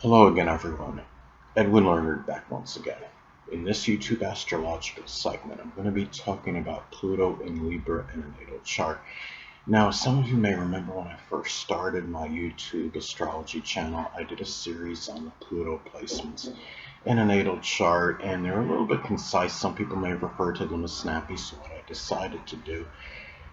Hello again, everyone. Edwin Learnard back once again. In this YouTube astrological segment, I'm going to be talking about Pluto in Libra in a natal chart. Now, some of you may remember when I first started my YouTube astrology channel, I did a series on the Pluto placements in a natal chart, and they're a little bit concise. Some people may refer to them as snappy, so what I decided to do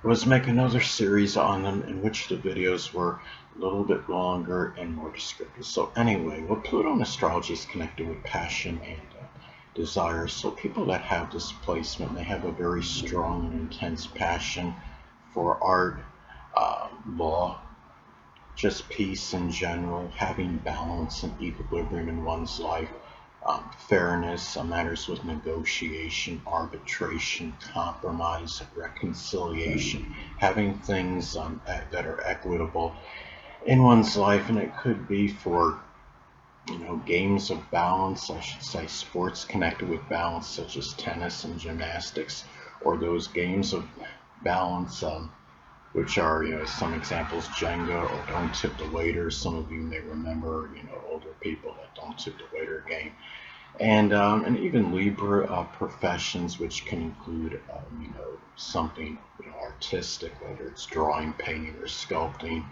was make another series on them in which the videos were a little bit longer and more descriptive. So anyway, well, Pluto in astrology is connected with passion and desire. So people that have this placement, they have a very strong and intense passion for art, law, just peace in general, having balance and equilibrium in one's life, fairness, matters with negotiation, arbitration, compromise, reconciliation, having things that are equitable in one's life. And it could be for games of balance, I should say sports connected with balance, such as tennis and gymnastics, or those games of balance, which are, some examples, Jenga or Don't Tip the Waiter. Some of you may remember, older people that Don't Tip the Waiter game. And even Libra professions, which can include, something, artistic, whether it's drawing, painting, or sculpting.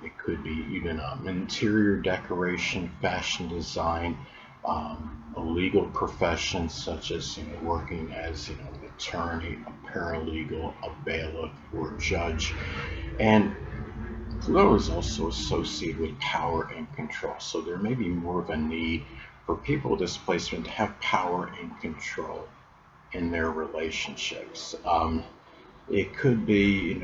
It could be even interior decoration, fashion design, a legal profession such as working as an attorney, a paralegal, a bailiff, or a judge. And Pluto is also associated with power and control, so there may be more of a need for people with displacement to have power and control in their relationships. It could be,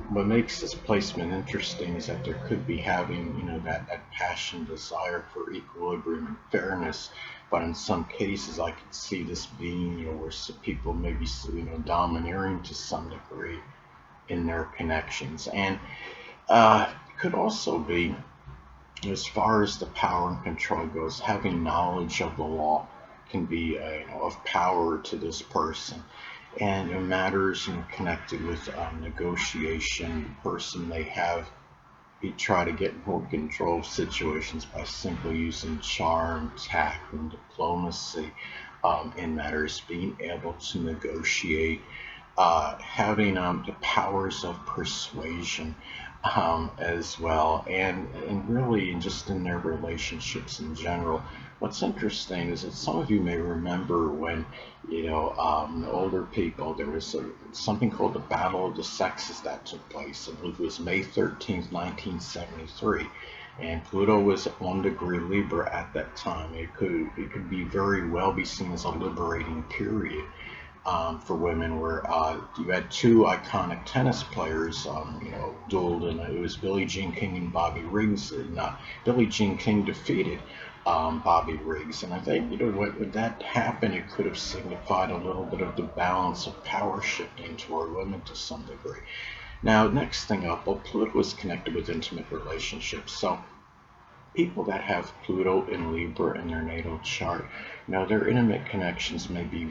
what makes this placement interesting is that there could be having, that passion, desire for equilibrium and fairness. But in some cases, I could see this being, where some people may be, domineering to some degree in their connections. And it could also be, as far as the power and control goes, having knowledge of the law can be, of power to this person. And matters connected with negotiation, the person may have try to get more control of situations by simply using charm, tact, and diplomacy in matters, being able to negotiate, having the powers of persuasion as well, and really just in their relationships in general. What's interesting is that some of you may remember when, older people, there was something called the Battle of the Sexes that took place. I believe it was May 13th, 1973. And Pluto was at 1 degree Libra at that time. It could be very well be seen as a liberating period for women, where you had two iconic tennis players, dueled, and it was Billie Jean King and Bobby Riggs, and Billie Jean King defeated Bobby Riggs. And I think, when that happened, it could have signified a little bit of the balance of power shifting toward women to some degree. Now, next thing up, well, Pluto is connected with intimate relationships. So people that have Pluto in Libra in their natal chart, their intimate connections may be,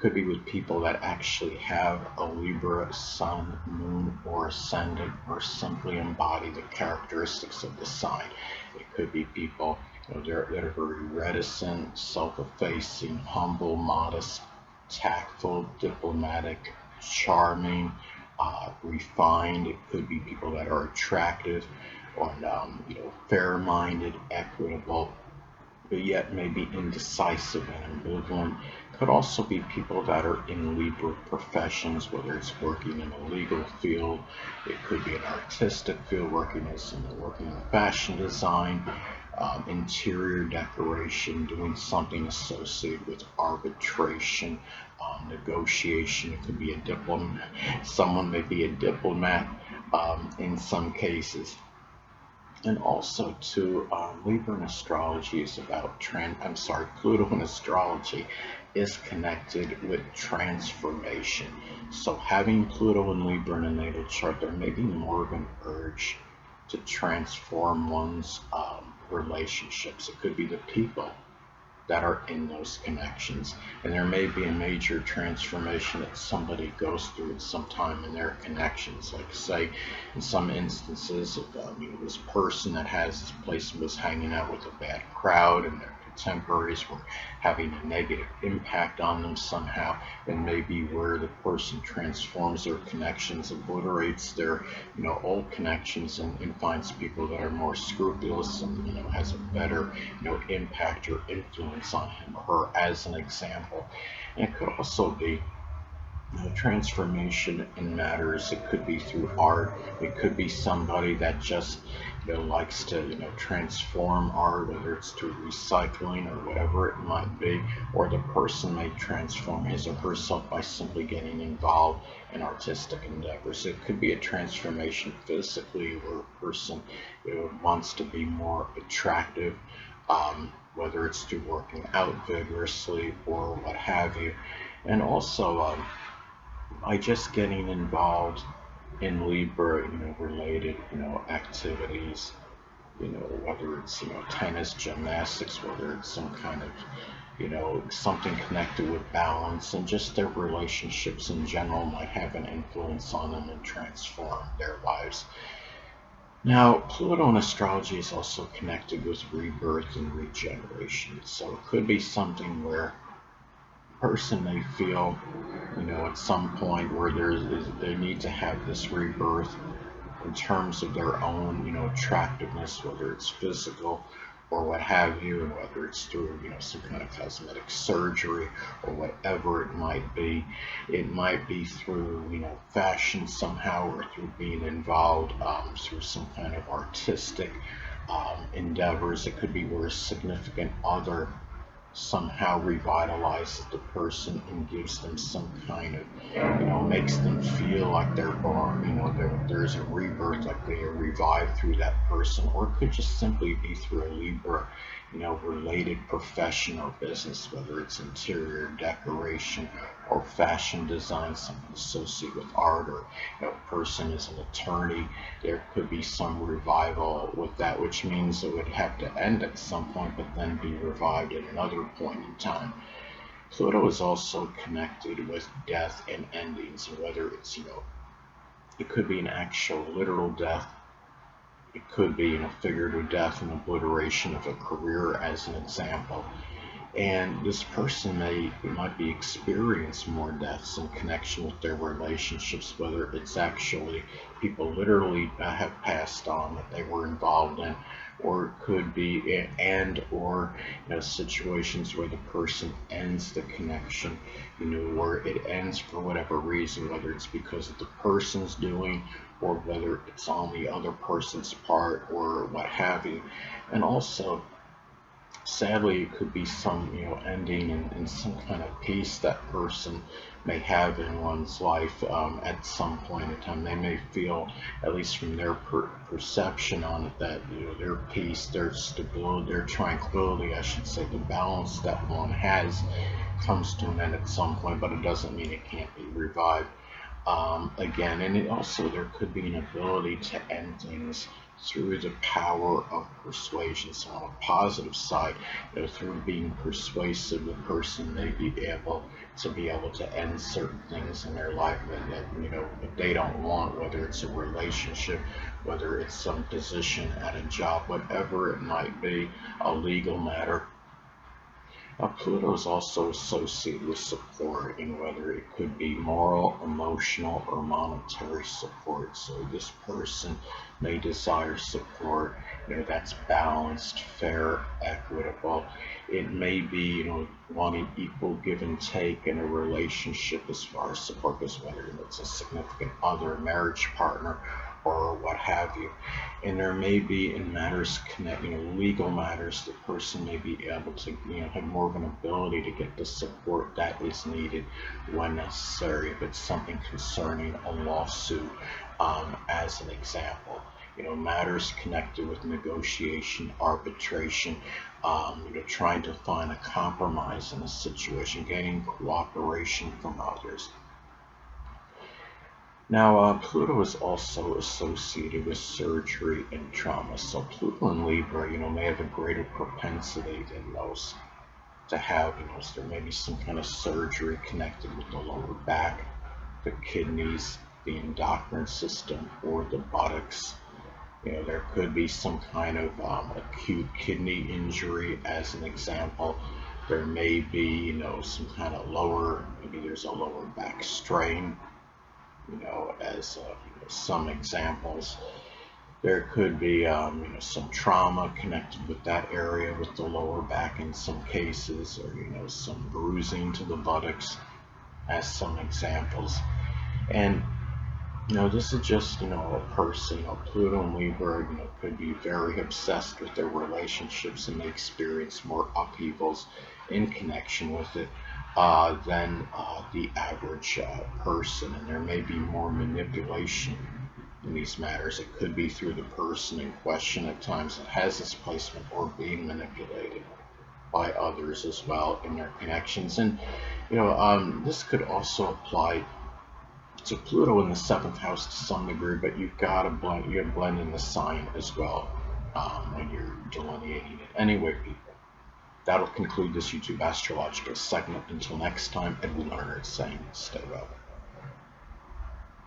could be with people that actually have a Libra sun, moon, or ascendant, or simply embody the characteristics of the sign. It could be people, that are very reticent, self-effacing, humble, modest, tactful, diplomatic, charming, refined. It could be people that are attractive, or fair-minded, equitable, but yet maybe indecisive and ambivalent. Could also be people that are in Libra professions, whether it's working in a legal field, it could be an artistic field, working in fashion design, interior decoration, doing something associated with arbitration, negotiation. It could be a diplomat. Someone may be a diplomat in some cases. And also, too, Libra in astrology is about Pluto in astrology is connected with transformation. So having Pluto and Libra in a natal chart, there may be more of an urge to transform one's relationships. It could be the people that are in those connections. And there may be a major transformation that somebody goes through at some time in their connections. Like say, in some instances, if this person that has this place was hanging out with a bad crowd and their contemporaries were having a negative impact on them somehow, and maybe where the person transforms their connections, obliterates their old connections, and finds people that are more scrupulous and has a better impact or influence on him or her, as an example. And it could also be transformation in matters. It could be through art. It could be somebody that just likes to transform art, whether it's through recycling or whatever it might be, or the person may transform his or herself by simply getting involved in artistic endeavors. It could be a transformation physically, where a person wants to be more attractive, whether it's through working out vigorously or what have you. And also, by just getting involved in Libra, related, activities, whether it's, tennis, gymnastics, whether it's some kind of, something connected with balance, and just their relationships in general might have an influence on them and transform their lives. Now, Pluto in astrology is also connected with rebirth and regeneration. So it could be something where person may feel, at some point where they need to have this rebirth in terms of their own, attractiveness, whether it's physical or what have you, and whether it's through, some kind of cosmetic surgery or whatever it might be. It might be through, fashion somehow, or through being involved through some kind of artistic endeavors. It could be where a significant other somehow revitalizes the person and gives them some kind of, makes them feel like they're born, there's a rebirth, like they are revived through that person. Or it could just simply be through a Libra, related profession or business, whether it's interior decoration or fashion design, something associated with art, or a person is an attorney. There could be some revival with that, which means it would have to end at some point, but then be revived at another point in time. Pluto is also connected with death and endings, and whether it's, it could be an actual literal death. It could be, figurative death and obliteration of a career, as an example. And this person might be experience more deaths in connection with their relationships, whether it's actually people literally have passed on that they were involved in, or it could be or situations where the person ends the connection, where it ends for whatever reason, whether it's because of the person's doing or whether it's on the other person's part or what have you. And also, sadly, it could be some, ending in some kind of peace that person may have in one's life at some point in time. They may feel, at least from their perception on it, that their peace, their stability, their tranquility, I should say, the balance that one has comes to an end at some point, but it doesn't mean it can't be revived again. And it also, there could be an ability to end things through the power of persuasion. So on a positive side, through being persuasive, the person may be able to end certain things in their life that they don't want, whether it's a relationship, whether it's some position at a job, whatever it might be, a legal matter. Pluto is also associated with support, in whether it could be moral, emotional, or monetary support. So this person may desire support, that's balanced, fair, equitable. It may be, wanting equal give and take in a relationship as far as support goes, whether it's a significant other, marriage partner, or what have you. And there may be, in matters legal matters, the person may be able to, have more of an ability to get the support that is needed when necessary. If it's something concerning a lawsuit, as an example, matters connected with negotiation, arbitration, trying to find a compromise in a situation, gaining cooperation from others. Now, Pluto is also associated with surgery and trauma. So Pluto in Libra, may have a greater propensity than most to have, so there may be some kind of surgery connected with the lower back, the kidneys, the endocrine system, or the buttocks. There could be some kind of acute kidney injury, as an example. There may be, some kind of maybe there's a lower back strain, as some examples. There could be, some trauma connected with that area with the lower back in some cases, or, some bruising to the buttocks as some examples. And this is just, a person. Pluto and Libra, could be very obsessed with their relationships, and they experience more upheavals in connection with it than the average person. And there may be more manipulation in these matters. It could be through the person in question at times that has this placement, or being manipulated by others as well in their connections. And this could also apply to Pluto in the seventh house to some degree, but you've got to blend. You have to blend in the sign as well when you're delineating it. Anyway, people, that'll conclude this YouTube astrological segment. Until next time, Edwin Learnard saying, stay well.